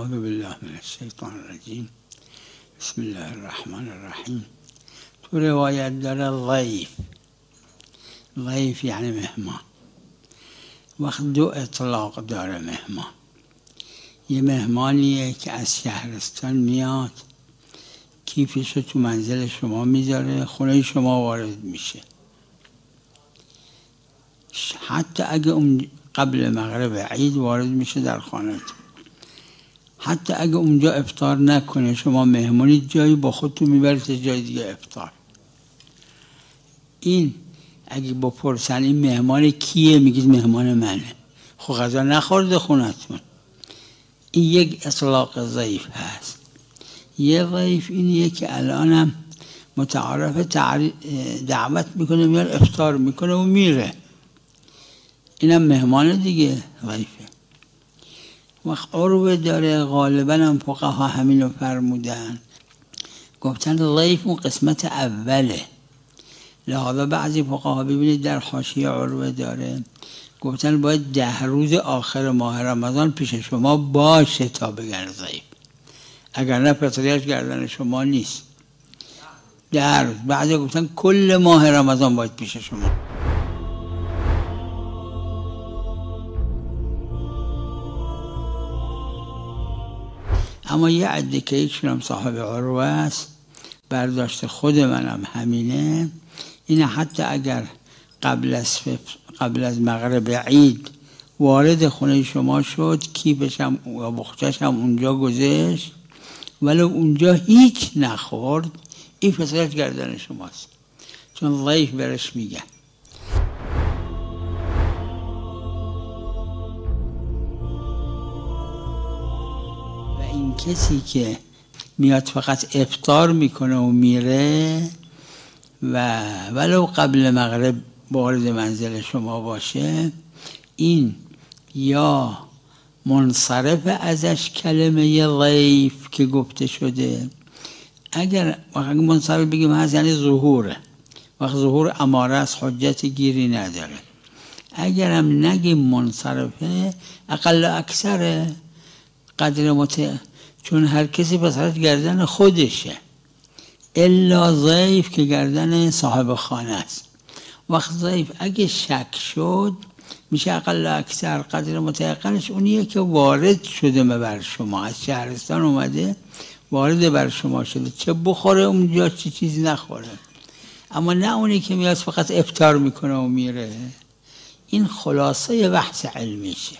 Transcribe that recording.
اعوذ بالله من الشیطان الرجیم. بسم الله الرحمن الرحیم. تو روایت داره ضیف یعنی مهمان. وقت دو اطلاق داره مهمان. یه مهمانیه که از شهرستان میاد، کیفش رو تو منزل شما میذاره، خونه شما وارد میشه. حتی اگه اون قبل مغرب عید وارد میشه در خانه، حتی اگه اونجا افطار نکنه، شما مهمونی جایی با خودتون میبرید جای دیگه افطار. این اگه بپرسن این مهمان کیه، میگید مهمان منه. خب غذا نخورده خونتون. این یک اطلاق ضیف هست. یه ضیف اینیه که الانم متعارف دعوت میکنه، میاد افطار میکنه و میره. اینم مهمان دیگه، ضیفه. وقت عروه داره، غالبا هم فقها همین رو فرمودن، گفتن ضیف اون قسمت اوله. لحاظا بعضی فقها ببینید در حاشیه عروه داره، گفتن باید 10 روز آخر ماه رمضان پیش شما باشه تا بگن ضیف، اگر نه فطریش گردن شما نیست. 10 روز. بعضی گفتن کل ماه رمضان باید پیش شما. اما یه عده که یکشون صاحب عروه است، برداشت خود منم همینه، اینه حتی اگر قبل از مغرب عید وارد خونه شما شد، کیفش هم و بخچش هم اونجا گذاشت، ولی اونجا هیچ نخورد، این فطرش گردن شماست، چون ضیف برش میگن. این کسی که میاد فقط افطار میکنه و میره و ولو قبل مغرب وارد منزل شما باشه، این یا منصرف ازش کلمه ضیف که گفته شده. اگر منصرف بگیم هست یعنی ظهوره، وقت ظهور اماره است، حجت گیری نداره. اگرم نگیم منصرفه، اقل اکثر قدر چون هر کسی بسرت گردن خودشه، الا ضیف که گردن صاحب خانه است. وقت ضیف اگه شک شد، میشه اقل اکثر قدر متیقنش اونیه که وارد شده بر شما، از شهرستان اومده وارد بر شما شده، چه بخوره اونجا چه چیزی نخوره. اما نه اونی که میاد فقط افطار میکنه و میره. این خلاصه بحث علمیشه.